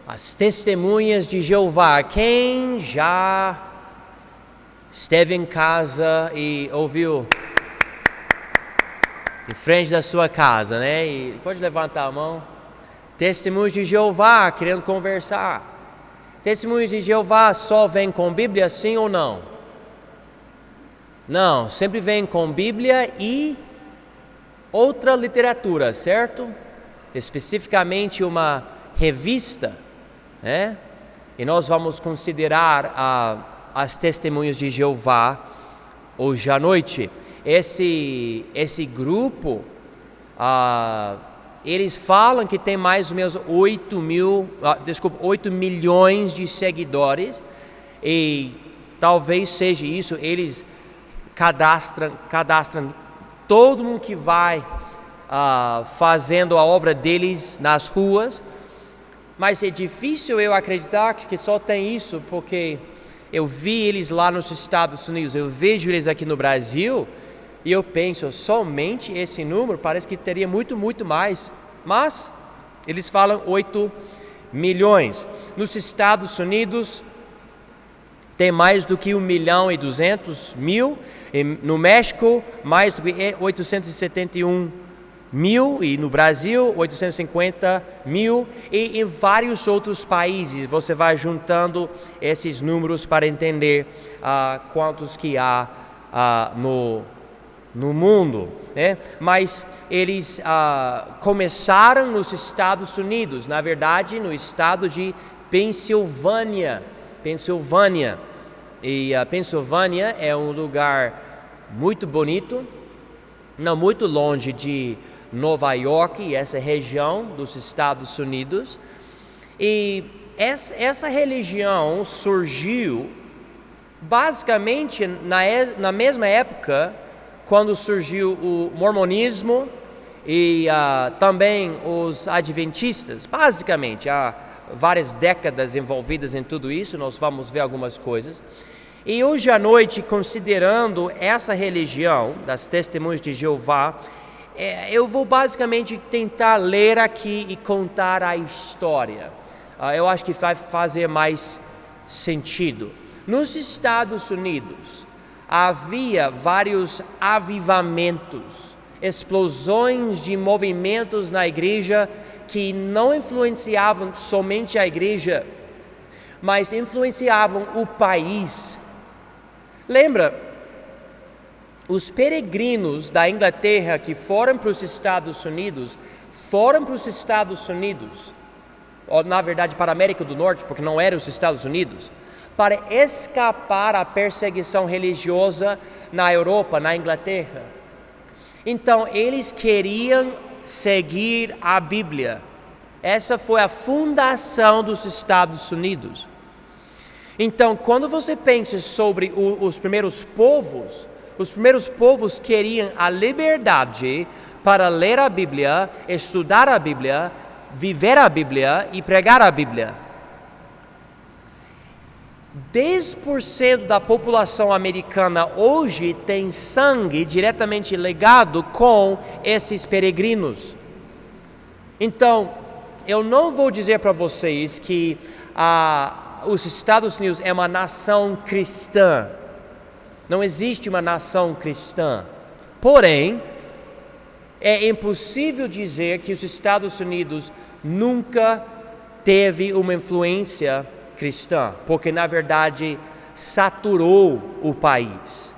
As testemunhas de Jeová. Quem já esteve em casa e ouviu em frente da sua casa, né? E pode levantar a mão. Testemunhos de Jeová querendo conversar. Testemunhos de Jeová só vêm com Bíblia, sim ou não? Não, sempre vem com Bíblia e outra literatura, certo? Especificamente uma revista, né? E nós vamos considerar as testemunhas de Jeová hoje à noite. Esse grupo, eles falam que tem mais ou menos 8 milhões de seguidores, e talvez seja isso. Eles cadastram todo mundo que vai fazendo a obra deles nas ruas, mas é difícil eu acreditar que só tem isso, porque eu vi eles lá nos Estados Unidos, eu vejo eles aqui no Brasil, e eu penso, somente esse número parece que teria muito mais, mas eles falam 8 milhões. Nos Estados Unidos tem mais do que 1.200.000, no México mais do que 871.000, e no Brasil 850.000, e em vários outros países. Você vai juntando esses números para entender quantos que há no mundo, né? Mas eles começaram nos Estados Unidos, na verdade no estado de Pensilvânia. E a Pensilvânia é um lugar muito bonito, não muito longe de Nova York, essa região dos Estados Unidos. E essa religião surgiu basicamente na mesma época quando surgiu o mormonismo e também os adventistas. Basicamente, há várias décadas envolvidas em tudo isso, nós vamos ver algumas coisas. E hoje à noite, considerando essa religião das Testemunhas de Jeová, eu vou basicamente tentar ler aqui e contar a história. Eu acho que vai fazer mais sentido. Nos Estados Unidos, havia vários avivamentos, explosões de movimentos na igreja que não influenciavam somente a igreja, mas influenciavam o país. Lembra, os peregrinos da Inglaterra que foram para os Estados Unidos, ou na verdade para a América do Norte, porque não eram os Estados Unidos, para escapar à perseguição religiosa na Europa, na Inglaterra. Então, eles queriam seguir a Bíblia. Essa foi a fundação dos Estados Unidos. Então, quando você pensa sobre os primeiros povos queriam a liberdade para ler a Bíblia, estudar a Bíblia, viver a Bíblia e pregar a Bíblia. 10% da população americana hoje tem sangue diretamente ligado com esses peregrinos. Então, eu não vou dizer para vocês que os Estados Unidos é uma nação cristã. Não existe uma nação cristã. Porém, é impossível dizer que os Estados Unidos nunca teve uma influência cristã, porque na verdade saturou o país.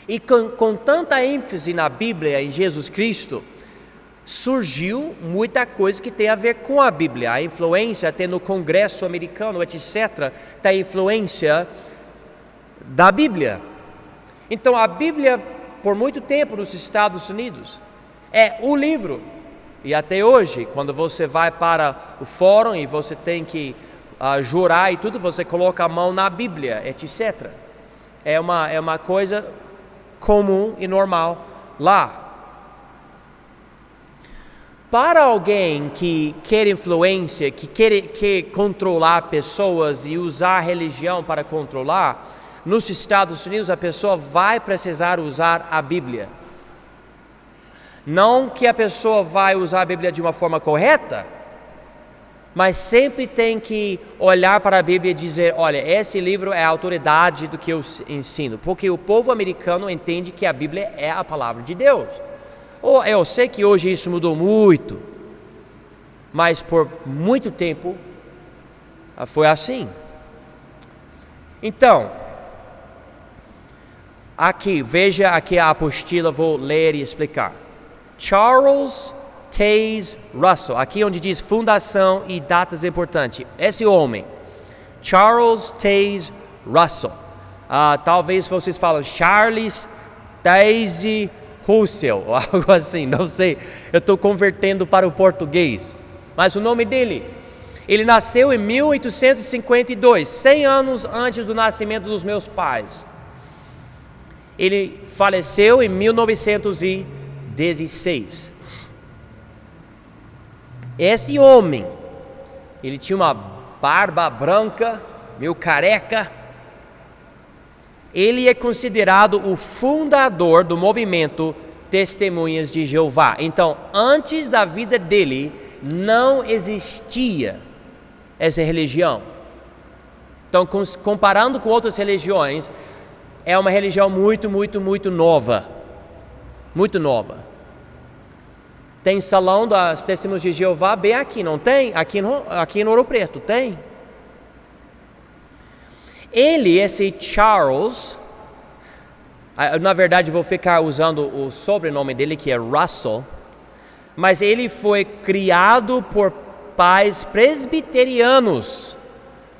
E com tanta ênfase na Bíblia, em Jesus Cristo, surgiu muita coisa que tem a ver com a Bíblia. A influência até no Congresso americano, etc., da influência da Bíblia. Então a Bíblia, por muito tempo nos Estados Unidos, é o livro. E até hoje, quando você vai para o fórum e você tem que jurar e tudo, você coloca a mão na Bíblia, etc. É uma coisa comum e normal lá. Para alguém que quer influência, que quer controlar pessoas e usar a religião para controlar, nos Estados Unidos a pessoa vai precisar usar a Bíblia. Não que a pessoa vai usar a Bíblia de uma forma correta, Mas sempre tem que olhar para a Bíblia e dizer, olha, esse livro é a autoridade do que eu ensino. Porque o povo americano entende que a Bíblia é a palavra de Deus. Eu sei que hoje isso mudou muito, mas por muito tempo foi assim. Então, aqui, veja aqui a apostila, vou ler e explicar. Charles Taze Russell, aqui onde diz fundação e datas importantes. Esse homem, Charles Taze Russell. Talvez vocês falam Charles Taze Russell, ou algo assim, não sei. Eu estou convertendo para o português. Mas o nome dele, ele nasceu em 1852, 100 anos antes do nascimento dos meus pais. Ele faleceu em 1916. Esse homem, ele tinha uma barba branca, meio careca. Ele é considerado o fundador do movimento Testemunhas de Jeová. Então, antes da vida dele, não existia essa religião. Então, comparando com outras religiões, é uma religião muito nova. Muito nova. Tem salão das Testemunhas de Jeová bem aqui, não tem? Aqui em Ouro Preto, tem? Esse Charles, na verdade vou ficar usando o sobrenome dele, que é Russell, mas ele foi criado por pais presbiterianos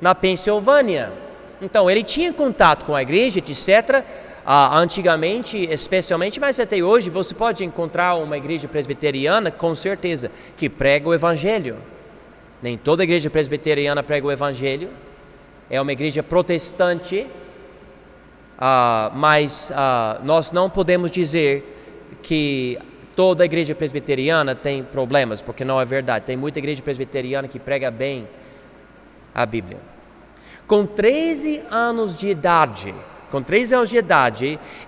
na Pensilvânia. Então ele tinha contato com a igreja, etc., antigamente, especialmente, mas até hoje, você pode encontrar uma igreja presbiteriana, com certeza, que prega o evangelho. Nem toda igreja presbiteriana prega o evangelho. É uma igreja protestante, mas nós não podemos dizer que toda igreja presbiteriana tem problemas, porque não é verdade. Tem muita igreja presbiteriana que prega bem a Bíblia. Com 13 anos de idade,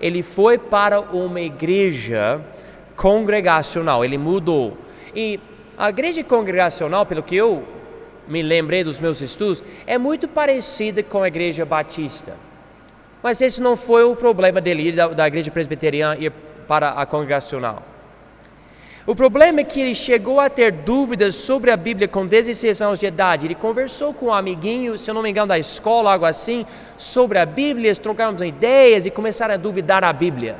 ele foi para uma igreja congregacional, ele mudou. E a igreja congregacional, pelo que eu me lembrei dos meus estudos, é muito parecida com a igreja batista. Mas esse não foi o problema dele, ir da igreja presbiteriana ir para a congregacional. O problema é que ele chegou a ter dúvidas sobre a Bíblia com 16 anos de idade. Ele conversou com um amiguinho, se eu não me engano, da escola, algo assim, sobre a Bíblia, eles trocaram ideias e começaram a duvidar a Bíblia.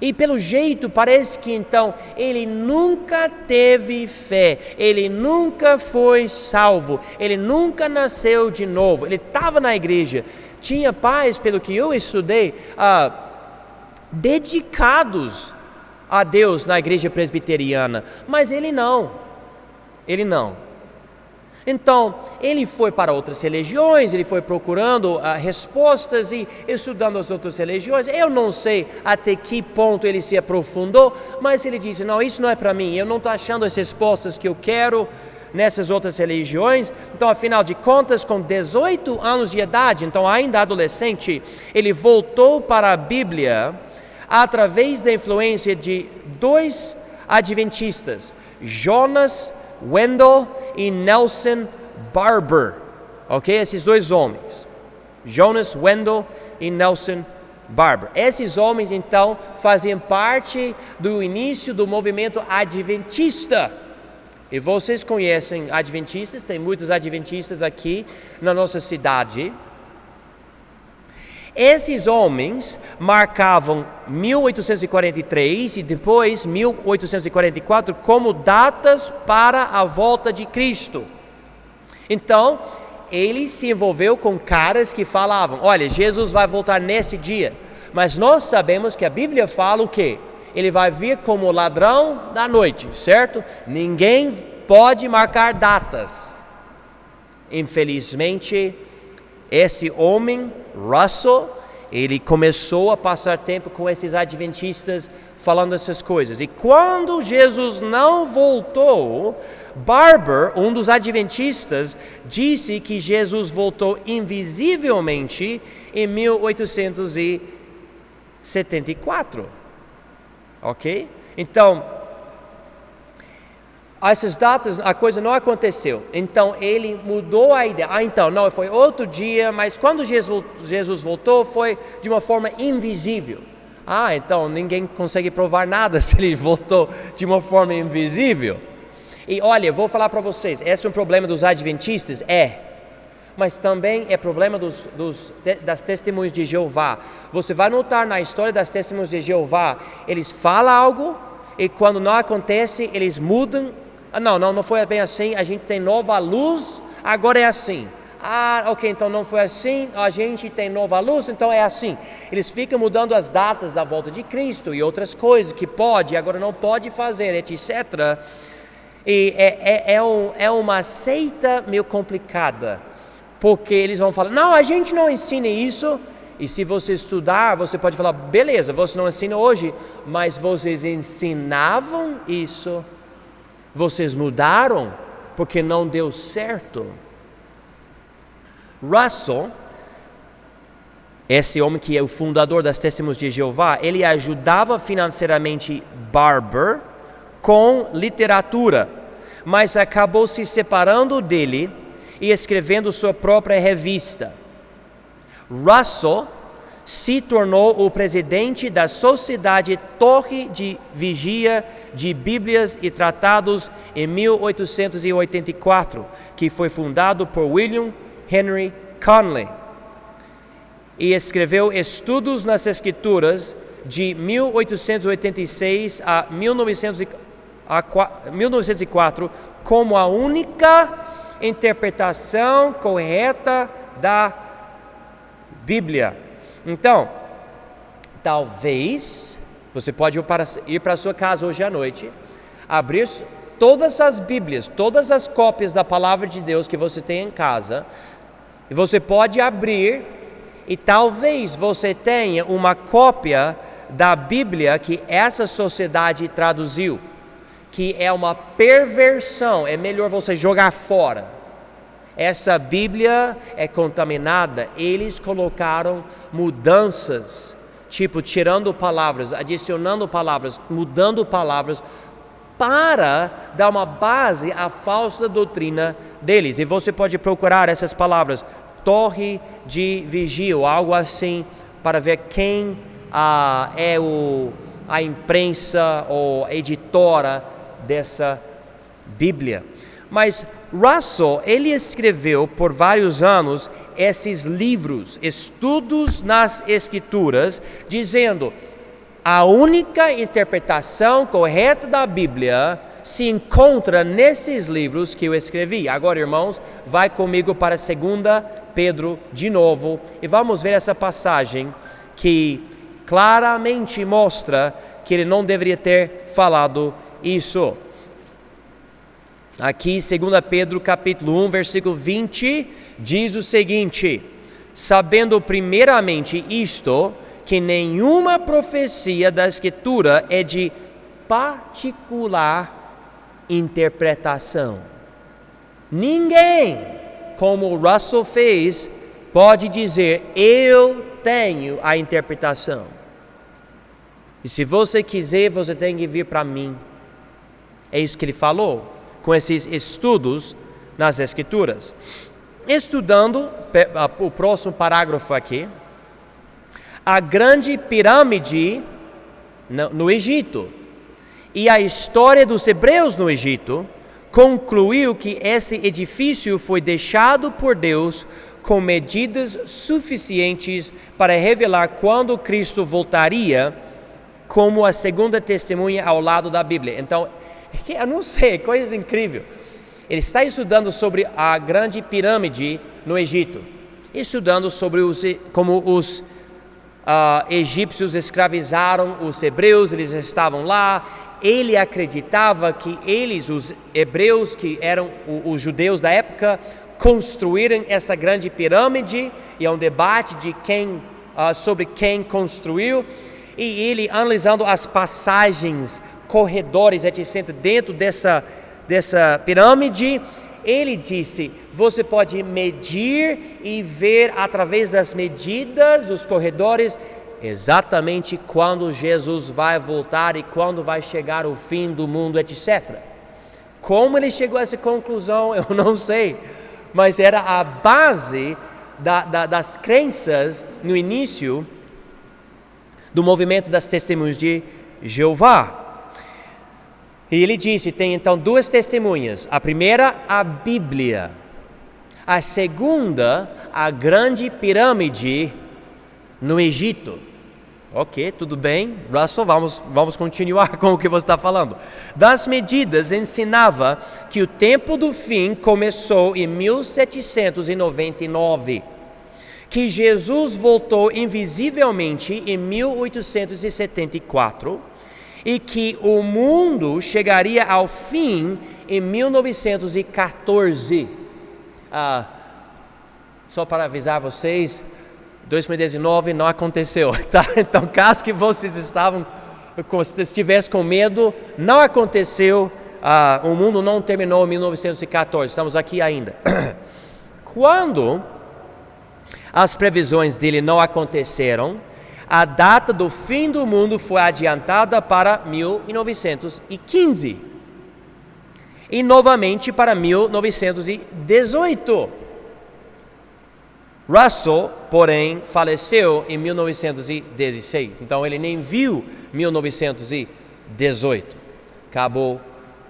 E pelo jeito, parece que então, ele nunca teve fé, ele nunca foi salvo, ele nunca nasceu de novo. Ele estava na igreja, tinha pais, pelo que eu estudei, dedicados a Deus na igreja presbiteriana, mas ele não. Então, ele foi para outras religiões, ele foi procurando respostas e estudando as outras religiões. Eu não sei até que ponto ele se aprofundou, mas ele disse, não, isso não é para mim, eu não estou achando as respostas que eu quero nessas outras religiões. Então, afinal de contas, com 18 anos de idade, então ainda adolescente, ele voltou para a Bíblia através da influência de 2 adventistas, Jonas Wendell e Nelson Barber, ok? Esses 2 homens, Jonas Wendell e Nelson Barber. Esses homens, então, faziam parte do início do movimento adventista. E vocês conhecem adventistas, tem muitos adventistas aqui na nossa cidade. Esses homens marcavam 1843 e depois 1844 como datas para a volta de Cristo. Então, ele se envolveu com caras que falavam, olha, Jesus vai voltar nesse dia. Mas nós sabemos que a Bíblia fala o quê? Ele vai vir como ladrão da noite, certo? Ninguém pode marcar datas. Infelizmente, esse homem, Russell, ele começou a passar tempo com esses adventistas falando essas coisas. E quando Jesus não voltou, Barber, um dos adventistas, disse que Jesus voltou invisivelmente em 1874. Ok? Então, essas datas, a coisa não aconteceu. Então ele mudou a ideia. Então, não, foi outro dia, mas quando Jesus voltou, foi de uma forma invisível. Então ninguém consegue provar nada se ele voltou de uma forma invisível. E olha, eu vou falar para vocês, esse é um problema dos adventistas? Mas também é problema das testemunhas de Jeová. Você vai notar na história das testemunhas de Jeová, eles falam algo e quando não acontece, eles mudam. Não foi bem assim, a gente tem nova luz, agora é assim. Ok, então não foi assim, a gente tem nova luz, então é assim. Eles ficam mudando as datas da volta de Cristo e outras coisas que pode, agora não pode fazer, etc. E é uma seita meio complicada, porque eles vão falar, não, a gente não ensina isso. E se você estudar, você pode falar, beleza, você não ensina hoje, mas vocês ensinavam isso. Vocês mudaram porque não deu certo. Russell, esse homem que é o fundador das Testemunhas de Jeová, ele ajudava financeiramente Barber com literatura, mas acabou se separando dele e escrevendo sua própria revista. Russell se tornou o presidente da Sociedade Torre de Vigia de Bíblias e Tratados em 1884, que foi fundado por William Henry Conley, e escreveu Estudos nas Escrituras de 1886 a 1904 como a única interpretação correta da Bíblia. Então, talvez você pode ir para a sua casa hoje à noite, abrir todas as Bíblias, todas as cópias da Palavra de Deus que você tem em casa, e você pode abrir e talvez você tenha uma cópia da Bíblia que essa sociedade traduziu, que é uma perversão, é melhor você jogar fora. Essa Bíblia é contaminada, eles colocaram mudanças, tipo tirando palavras, adicionando palavras, mudando palavras, para dar uma base à falsa doutrina deles. E você pode procurar essas palavras, torre de vigia, ou algo assim, para ver quem é a imprensa ou editora dessa Bíblia. Mas Russell, ele escreveu por vários anos esses livros, Estudos nas Escrituras, dizendo: a única interpretação correta da Bíblia se encontra nesses livros que eu escrevi. Agora, irmãos, vai comigo para 2 Pedro de novo e vamos ver essa passagem que claramente mostra que ele não deveria ter falado isso. Aqui, 2 Pedro capítulo 1, versículo 20, diz o seguinte: sabendo primeiramente isto, que nenhuma profecia da Escritura é de particular interpretação. Ninguém, como Russell fez, pode dizer, eu tenho a interpretação. E se você quiser, você tem que vir para mim. É isso que ele falou com esses estudos nas Escrituras. Estudando o próximo parágrafo aqui, a grande pirâmide no Egito e a história dos hebreus no Egito concluiu que esse edifício foi deixado por Deus com medidas suficientes para revelar quando Cristo voltaria, como a segunda testemunha ao lado da Bíblia. Então, eu não sei, coisa incrível. Ele está estudando sobre a grande pirâmide no Egito, estudando sobre como os egípcios escravizaram os hebreus, eles estavam lá. Ele acreditava que eles, os hebreus, que eram os judeus da época, construíram essa grande pirâmide, e é um debate de sobre quem construiu. E ele, analisando as passagens, corredores, etc., dentro dessa pirâmide, ele disse: você pode medir e ver através das medidas dos corredores exatamente quando Jesus vai voltar e quando vai chegar o fim do mundo, etc. Como ele chegou a essa conclusão, eu não sei. Mas era a base das crenças no início do movimento das testemunhas de Jeová. E ele disse, tem então duas testemunhas. A primeira, a Bíblia. A segunda, a grande pirâmide no Egito. Ok, tudo bem. Russell, vamos continuar com o que você está falando. Das medidas, ensinava que o tempo do fim começou em 1799. Que Jesus voltou invisivelmente em 1874 e que o mundo chegaria ao fim em 1914. Só para avisar vocês, 2019 não aconteceu, tá? Então, caso que vocês estivessem com medo, não aconteceu, o mundo não terminou em 1914, estamos aqui ainda. Quando as previsões dele não aconteceram, a data do fim do mundo foi adiantada para 1915 e novamente para 1918. Russell, porém, faleceu em 1916, então ele nem viu 1918, acabou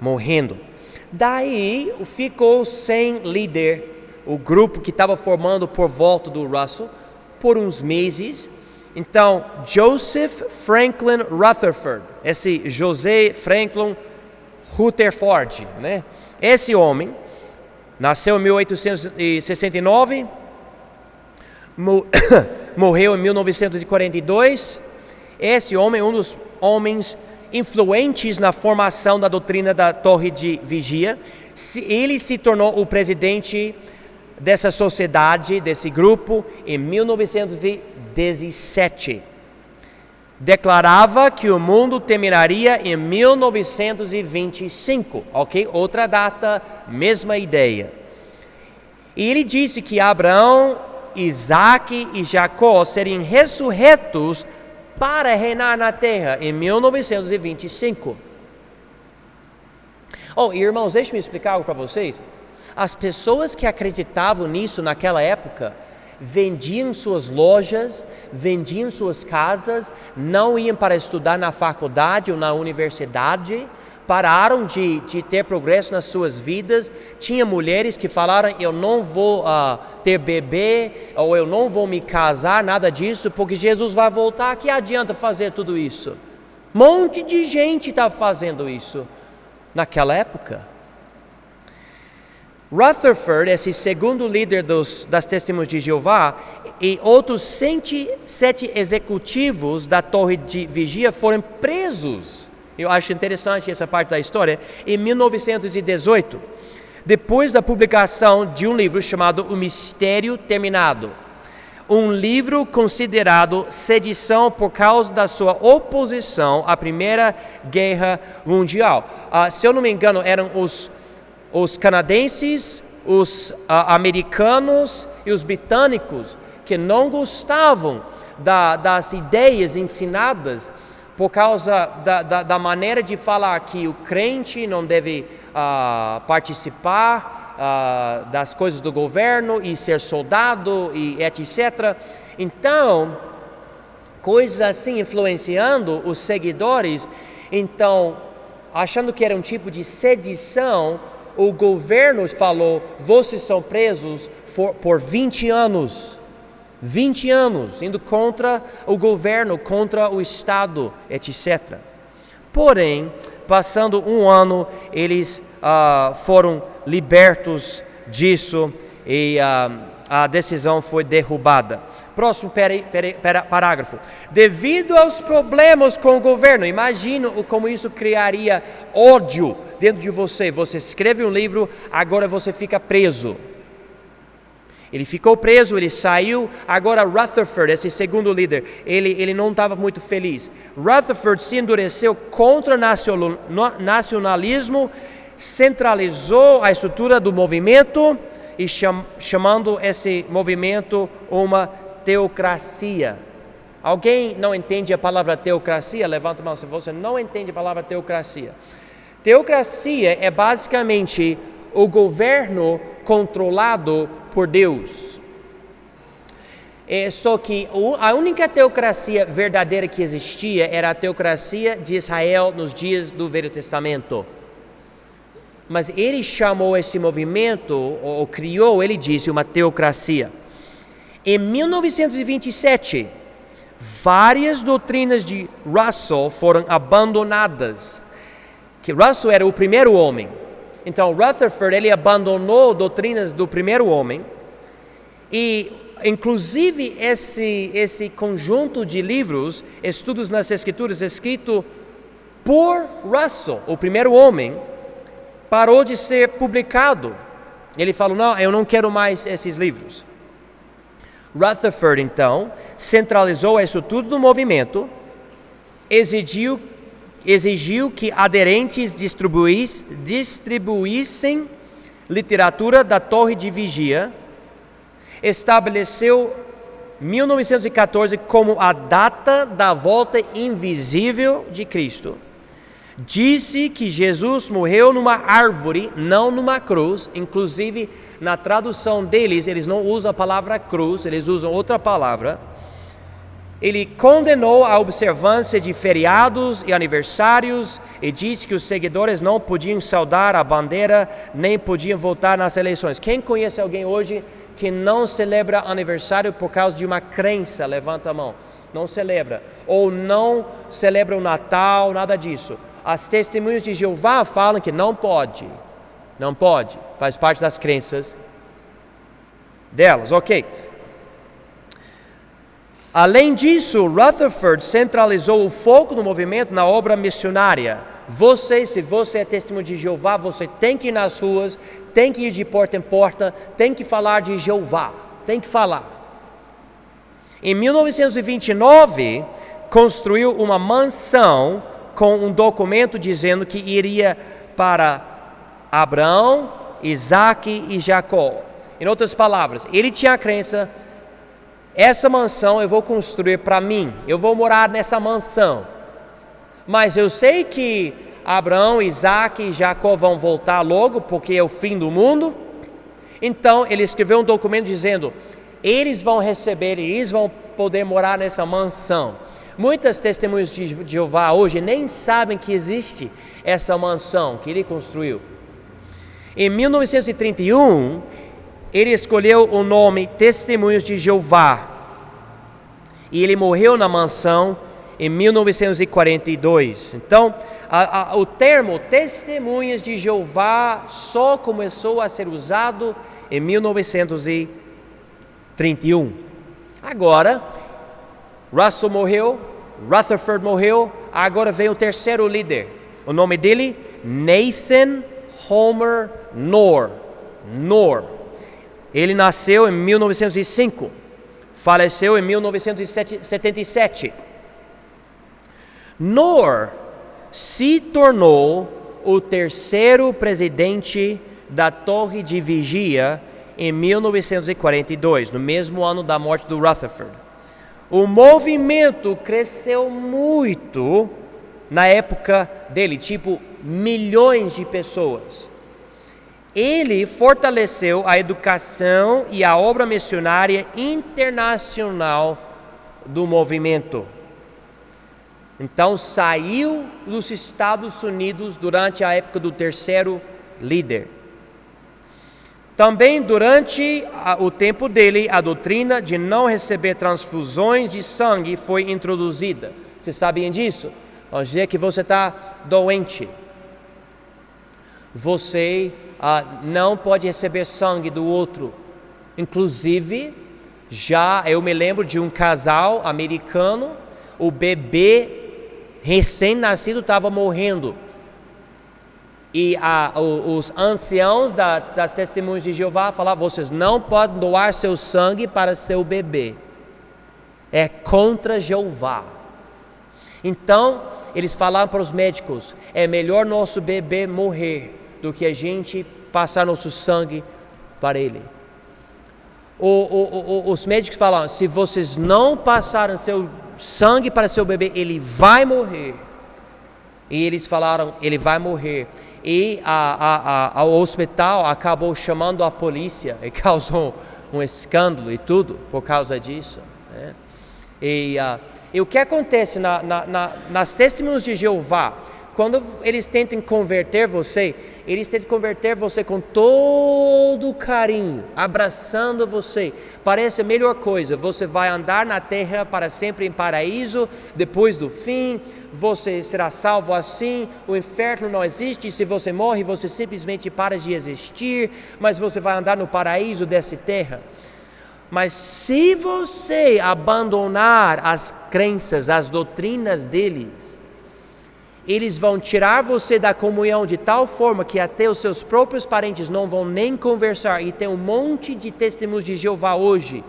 morrendo. Daí ficou sem líder o grupo que estava formando por volta do Russell por uns meses. Então, Joseph Franklin Rutherford, esse José Franklin Rutherford, né? Esse homem nasceu em 1869, morreu em 1942. Esse homem é um dos homens influentes na formação da doutrina da Torre de Vigia. Ele se tornou o presidente dessa sociedade, desse grupo, em 1917. Declarava que o mundo terminaria em 1925, ok? Outra data, mesma ideia. E ele disse que Abraão, Isaac e Jacó seriam ressurretos para reinar na terra em 1925. Irmãos, deixe-me explicar algo para vocês. As pessoas que acreditavam nisso naquela época vendiam suas lojas, vendiam suas casas, não iam para estudar na faculdade ou na universidade, pararam de ter progresso nas suas vidas. Tinha mulheres que falaram, eu não vou ter bebê, ou eu não vou me casar, nada disso, porque Jesus vai voltar, que adianta fazer tudo isso? Um monte de gente está fazendo isso naquela época. Rutherford, esse segundo líder das Testemunhas de Jeová, e outros 107 executivos da Torre de Vigia foram presos. Eu acho interessante essa parte da história. Em 1918, depois da publicação de um livro chamado O Mistério Terminado, um livro considerado sedição por causa da sua oposição à Primeira Guerra Mundial. Se eu não me engano, eram os canadenses, os americanos e os britânicos que não gostavam das ideias ensinadas por causa da maneira de falar que o crente não deve participar das coisas do governo e ser soldado e etc. Então, coisas assim influenciando os seguidores. Então, achando que era um tipo de sedição, o governo falou, vocês são presos por 20 anos. 20 anos, indo contra o governo, contra o Estado, etc. Porém, passando um ano, eles foram libertos disso e a decisão foi derrubada. Próximo parágrafo. Devido aos problemas com o governo, imagino como isso criaria ódio dentro de você. Você escreve um livro, agora você fica preso. Ele ficou preso, ele saiu. Agora Rutherford, esse segundo líder, ele não estava muito feliz. Rutherford se endureceu contra o nacionalismo, centralizou a estrutura do movimento e chamando esse movimento uma teocracia. Alguém não entende a palavra teocracia? Levanta a mão se você não entende a palavra teocracia. Teocracia é basicamente o governo controlado por Deus. Só que a única teocracia verdadeira que existia era a teocracia de Israel nos dias do Velho Testamento. Mas ele chamou esse movimento, ou criou, ele disse, uma teocracia. Em 1927, várias doutrinas de Russell foram abandonadas. Que Russell era o primeiro homem. Então, Rutherford, ele abandonou doutrinas do primeiro homem. E, inclusive, esse conjunto de livros, Estudos nas Escrituras, escrito por Russell, o primeiro homem, parou de ser publicado. Ele falou, não, eu não quero mais esses livros. Rutherford, então, centralizou isso tudo no movimento, exigiu que aderentes distribuíssem literatura da Torre de Vigia, estabeleceu 1914 como a data da volta invisível de Cristo. Disse que Jesus morreu numa árvore, não numa cruz. Inclusive, na tradução deles, eles não usam a palavra cruz, eles usam outra palavra. Ele condenou a observância de feriados e aniversários e disse que os seguidores não podiam saudar a bandeira, nem podiam votar nas eleições. Quem conhece alguém hoje que não celebra aniversário por causa de uma crença? Levanta a mão. Não celebra. Ou não celebra o Natal, nada disso. As testemunhas de Jeová falam que não pode. Não pode. Faz parte das crenças delas. Ok. Além disso, Rutherford centralizou o foco do movimento na obra missionária. Se você é testemunho de Jeová, você tem que ir nas ruas, tem que ir de porta em porta, tem que falar de Jeová. Tem que falar. Em 1929, construiu uma mansão com um documento dizendo que iria para Abraão, Isaac e Jacó. Em outras palavras, ele tinha a crença, essa mansão eu vou construir para mim, eu vou morar nessa mansão. Mas eu sei que Abraão, Isaac e Jacó vão voltar logo, porque é o fim do mundo. Então ele escreveu um documento dizendo, eles vão receber e eles vão poder morar nessa mansão. Muitas testemunhas de Jeová hoje nem sabem que existe essa mansão que ele construiu. Em 1931, ele escolheu o nome Testemunhos de Jeová. E ele morreu na mansão em 1942. Então, o termo Testemunhas de Jeová só começou a ser usado em 1931. Agora, Russell morreu, Rutherford morreu, agora vem o terceiro líder. O nome dele, Nathan Homer Knorr. Ele nasceu em 1905, faleceu em 1977. Knorr se tornou o terceiro presidente da Torre de Vigia em 1942, no mesmo ano da morte do Rutherford. O movimento cresceu muito na época dele, tipo milhões de pessoas. Ele fortaleceu a educação e a obra missionária internacional do movimento. Então saiu dos Estados Unidos durante a época do terceiro líder. Também durante o tempo dele, a doutrina de não receber transfusões de sangue foi introduzida. Vocês sabiam disso? Vamos dizer que você está doente. Você não pode receber sangue do outro. Inclusive, eu me lembro de um casal americano, o bebê recém-nascido estava morrendo. E os anciãos das testemunhas de Jeová falavam, vocês não podem doar seu sangue para seu bebê. É contra Jeová. Então, eles falaram para os médicos, é melhor nosso bebê morrer do que a gente passar nosso sangue para ele. Os médicos falaram, se vocês não passarem seu sangue para seu bebê, ele vai morrer. E eles falaram, ele vai morrer. E o hospital acabou chamando a polícia e causou um escândalo e tudo por causa disso, né? E o que acontece nas testemunhas de Jeová, quando eles tentam converter você, eles tentam converter você com todo carinho, abraçando você. Parece a melhor coisa. Você vai andar na terra para sempre em paraíso, depois do fim, você será salvo assim, o inferno não existe, se você morre, você simplesmente para de existir, mas você vai andar no paraíso dessa terra. Mas se você abandonar as crenças, as doutrinas deles, eles vão tirar você da comunhão de tal forma que até os seus próprios parentes não vão nem conversar. E tem um monte de testemunhos de Jeová hoje.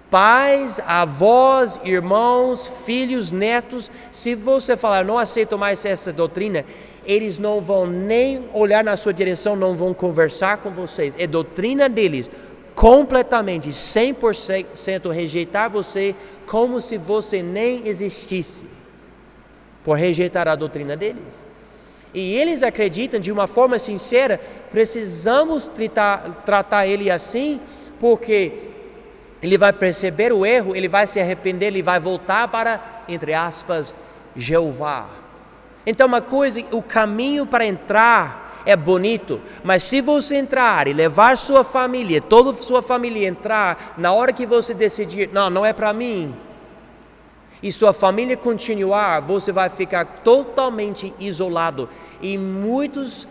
Pais, avós, irmãos, filhos, netos. Se você falar, não aceito mais essa doutrina, eles não vão nem olhar na sua direção, não vão conversar com vocês. É doutrina deles. Completamente, 100% rejeitar você como se você nem existisse. Por rejeitar a doutrina deles. E eles acreditam de uma forma sincera, precisamos tratar ele assim, porque ele vai perceber o erro, ele vai se arrepender, ele vai voltar para, entre aspas, Jeová. Então uma coisa, o caminho para entrar é bonito, mas se você entrar e levar sua família, toda sua família entrar, na hora que você decidir, não é para mim, e sua família continuar, você vai ficar totalmente isolado. E muitos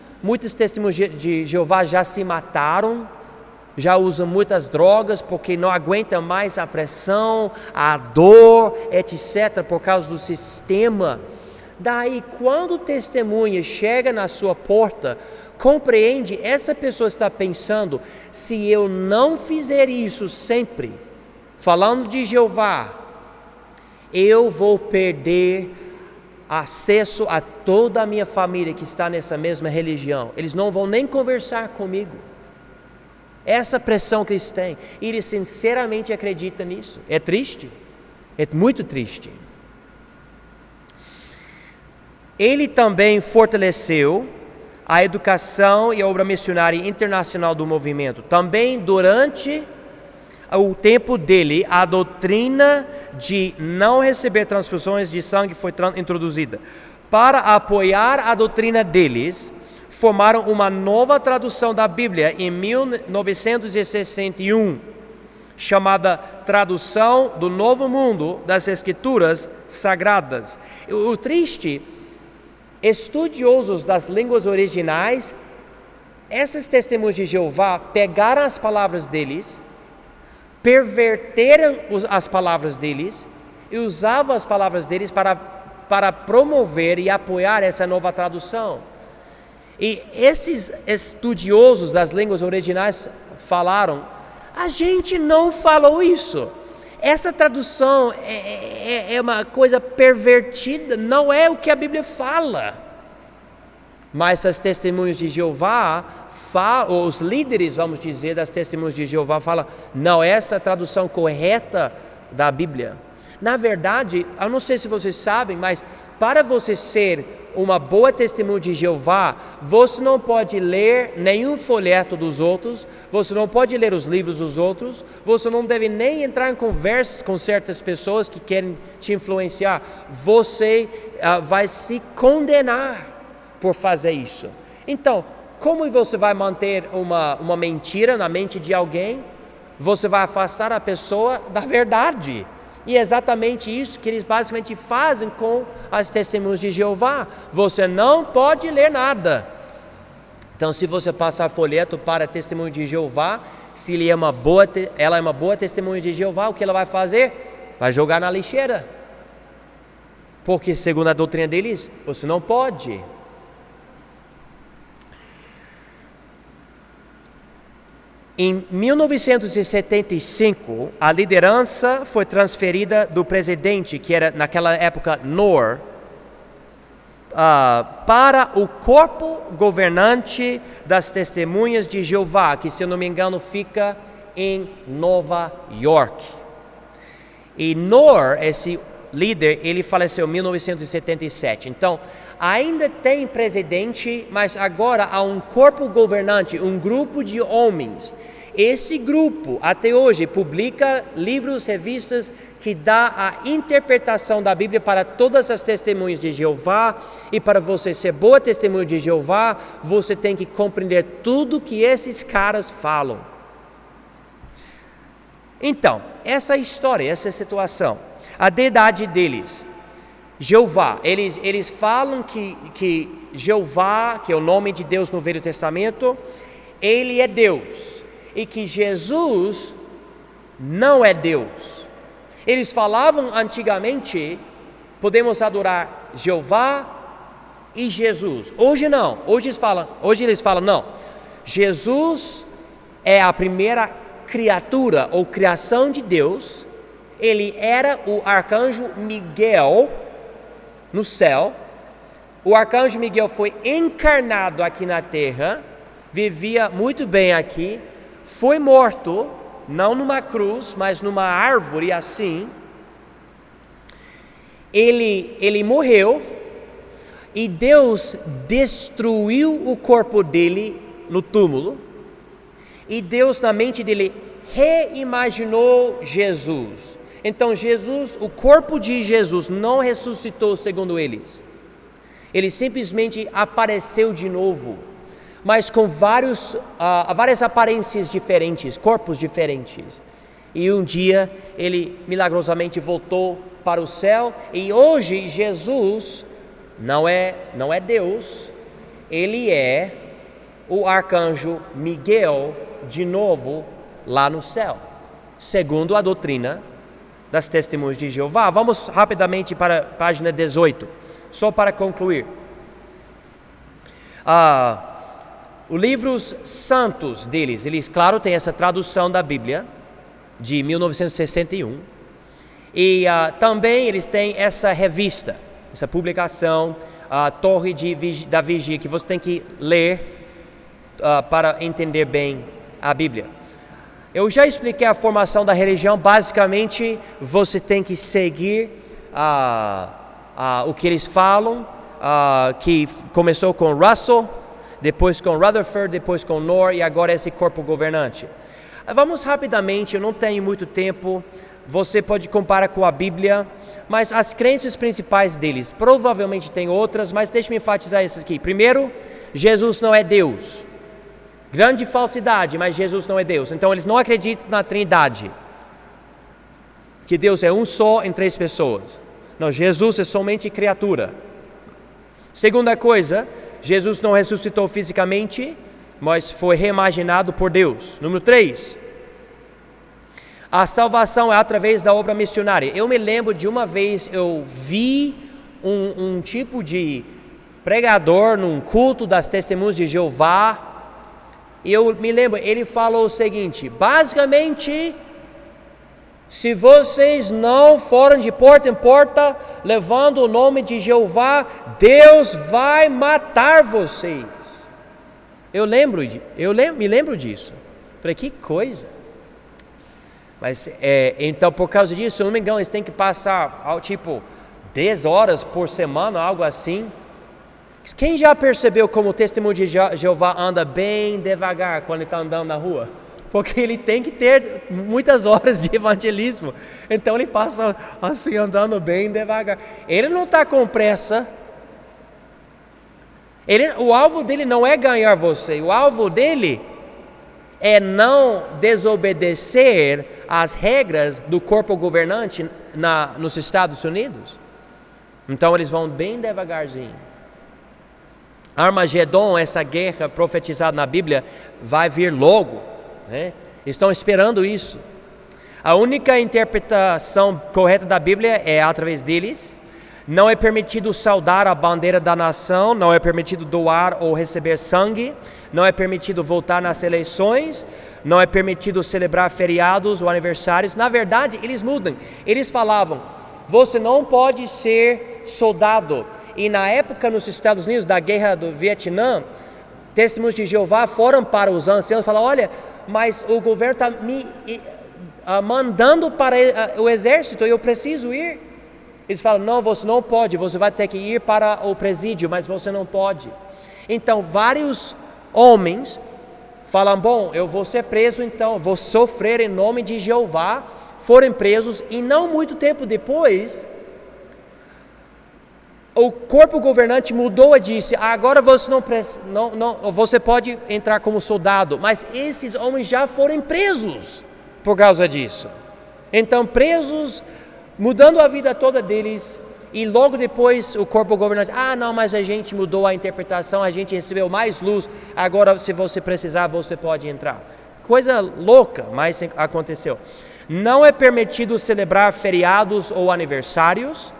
testemunhos de Jeová já se mataram, já usam muitas drogas porque não aguentam mais a pressão, a dor, etc., por causa do sistema. Daí, quando o testemunha chega na sua porta, compreende, essa pessoa está pensando, se eu não fizer isso sempre, falando de Jeová, eu vou perder acesso a toda a minha família que está nessa mesma religião. Eles não vão nem conversar comigo. Essa pressão que eles têm. E eles sinceramente acreditam nisso. É triste. É muito triste. Ele também fortaleceu a educação e a obra missionária internacional do movimento. Também durante o tempo dele, a doutrina de não receber transfusões de sangue foi introduzida. Para apoiar a doutrina deles, formaram uma nova tradução da Bíblia em 1961, chamada Tradução do Novo Mundo das Escrituras Sagradas. O triste, estudiosos das línguas originais, esses testemunhos de Jeová pegaram as palavras deles, perverteram as palavras deles e usavam as palavras deles para promover e apoiar essa nova tradução. E esses estudiosos das línguas originais falaram, a gente não falou isso. Essa tradução é uma coisa pervertida, não é o que a Bíblia fala. Mas as testemunhas de Jeová, os líderes, vamos dizer, das testemunhas de Jeová falam, não, essa é a tradução correta da Bíblia. Na verdade, eu não sei se vocês sabem, mas para você ser uma boa testemunha de Jeová, você não pode ler nenhum folheto dos outros, você não pode ler os livros dos outros, você não deve nem entrar em conversas com certas pessoas que querem te influenciar. Você vai se condenar por fazer isso. Então, como você vai manter uma mentira na mente de alguém? Você vai afastar a pessoa da verdade. E é exatamente isso que eles basicamente fazem com as testemunhas de Jeová. Você não pode ler nada. Então, se você passar folheto para testemunho de Jeová, se ela é uma boa testemunha de Jeová, o que ela vai fazer? Vai jogar na lixeira. Porque, segundo a doutrina deles, você não pode. Em 1975, a liderança foi transferida do presidente, que era naquela época Knorr, para o corpo governante das testemunhas de Jeová, que, se eu não me engano, fica em Nova York. E Knorr, esse líder, ele faleceu em 1977. Então, ainda tem presidente, mas agora há um corpo governante, um grupo de homens. Esse grupo, até hoje, publica livros, revistas que dá a interpretação da Bíblia para todas as testemunhas de Jeová. E para você ser boa testemunha de Jeová, você tem que compreender tudo que esses caras falam. Então, essa história, essa situação, a deidade deles, Jeová, eles falam que Jeová, que é o nome de Deus no Velho Testamento, ele é Deus. E que Jesus não é Deus. Eles falavam antigamente, podemos adorar Jeová e Jesus. Hoje não, hoje eles falam não. Jesus é a primeira criatura ou criação de Deus. Ele era o arcanjo Miguel no céu. O arcanjo Miguel foi encarnado aqui na terra, vivia muito bem aqui, foi morto, não numa cruz, mas numa árvore assim. Ele morreu e Deus destruiu o corpo dele no túmulo. E Deus, na mente dele, reimaginou Jesus. Então Jesus, o corpo de Jesus não ressuscitou segundo eles. Ele simplesmente apareceu de novo, mas com várias aparências diferentes, corpos diferentes. E um dia ele milagrosamente voltou para o céu. E hoje Jesus não é Deus, ele é o arcanjo Miguel de novo lá no céu, segundo a doutrina das testemunhas de Jeová. Vamos rapidamente para a página 18, só para concluir. Os livros santos deles, eles, claro, têm essa tradução da Bíblia de 1961. E também eles têm essa revista, essa publicação, a Torre da Vigia, que você tem que ler para entender bem a Bíblia. Eu já expliquei a formação da religião. Basicamente, você tem que seguir o que eles falam, que começou com Russell, depois com Rutherford, depois com Knorr e agora esse corpo governante. Vamos rapidamente, eu não tenho muito tempo, você pode comparar com a Bíblia, mas as crenças principais deles, provavelmente tem outras, mas deixe-me enfatizar essas aqui. Primeiro, Jesus não é Deus. Grande falsidade, mas Jesus não é Deus. Então eles não acreditam na Trindade, que Deus é um só em três pessoas. Não, Jesus é somente criatura. Segunda coisa, Jesus não ressuscitou fisicamente, mas foi reimaginado por Deus. Número 3, a salvação é através da obra missionária. Eu me lembro de uma vez eu vi um tipo de pregador num culto das testemunhas de Jeová. E eu me lembro, ele falou o seguinte: basicamente, se vocês não forem de porta em porta levando o nome de Jeová, Deus vai matar vocês. Me lembro disso. Falei, que coisa. Mas então, por causa disso, se eu não me engano, eles têm que passar tipo 10 horas por semana, algo assim. Quem já percebeu como o testemunho de Jeová anda bem devagar quando ele está andando na rua? Porque ele tem que ter muitas horas de evangelismo. Então ele passa assim andando bem devagar. Ele não está com pressa. O alvo dele não é ganhar você. O alvo dele é não desobedecer às regras do corpo governante nos Estados Unidos. Então eles vão bem devagarzinho. Armagedon, essa guerra profetizada na Bíblia, vai vir logo, né? Estão esperando isso. A única interpretação correta da Bíblia é através deles. Não é permitido saudar a bandeira da nação, não é permitido doar ou receber sangue, não é permitido votar nas eleições, não é permitido celebrar feriados ou aniversários. Na verdade, eles mudam. Eles falavam, você não pode ser soldado. E na época nos Estados Unidos, da guerra do Vietnã, testemunhos de Jeová foram para os anciãos e falaram, olha, mas o governo está me mandando para o exército, eu preciso ir. Eles falam, não, você não pode, você vai ter que ir para o presídio, mas você não pode. Então, vários homens falam, bom, eu vou ser preso então, vou sofrer em nome de Jeová, foram presos e não muito tempo depois, o corpo governante mudou e disse, agora você você pode entrar como soldado, mas esses homens já foram presos por causa disso. Então, presos, mudando a vida toda deles, e logo depois o corpo governante, não, mas a gente mudou a interpretação, a gente recebeu mais luz, agora se você precisar, você pode entrar. Coisa louca, mas aconteceu. Não é permitido celebrar feriados ou aniversários.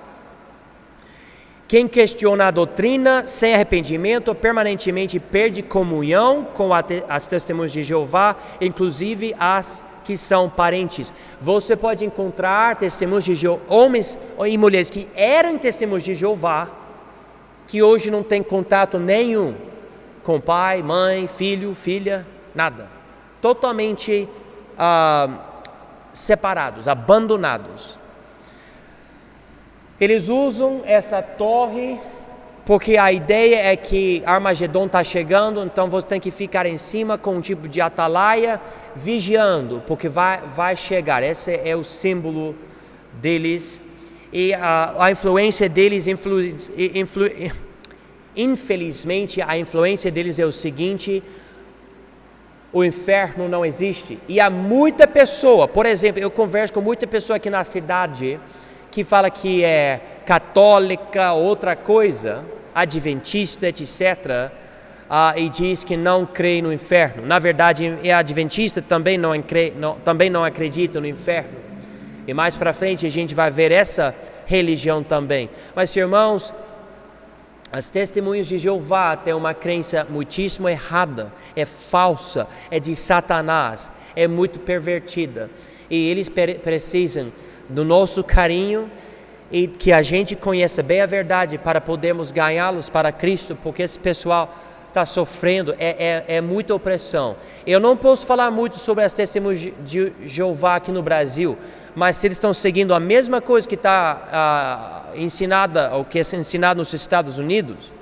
Quem questiona a doutrina sem arrependimento permanentemente perde comunhão com as testemunhas de Jeová, inclusive as que são parentes. Você pode encontrar testemunhos de Jeová, homens e mulheres que eram testemunhos de Jeová, que hoje não têm contato nenhum com pai, mãe, filho, filha, nada. Totalmente separados, abandonados. Eles usam essa torre porque a ideia é que Armagedon está chegando, então você tem que ficar em cima com um tipo de atalaia, vigiando, porque vai chegar. Esse é o símbolo deles. E a influência deles, infelizmente, a influência deles é o seguinte: o inferno não existe. E há muita pessoa, por exemplo, eu converso com muita pessoa aqui na cidade que fala que é católica, outra coisa, adventista, etc., e diz que não crê no inferno. Na verdade, é adventista, também não acredita no inferno. E mais para frente a gente vai ver essa religião também. Mas, irmãos, as testemunhas de Jeová têm uma crença muitíssimo errada, é falsa, é de Satanás, é muito pervertida. E eles precisam do nosso carinho e que a gente conheça bem a verdade para podermos ganhá-los para Cristo, porque esse pessoal está sofrendo, é muita opressão. Eu não posso falar muito sobre as testemunhas de Jeová aqui no Brasil, mas se eles estão seguindo a mesma coisa que está ensinada, ou que é ensinado nos Estados Unidos,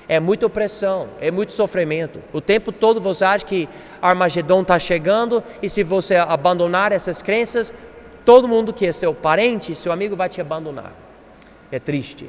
é muita opressão, é muito sofrimento. O tempo todo você acha que Armagedon está chegando, e se você abandonar essas crenças, todo mundo que é seu parente, seu amigo vai te abandonar. É triste.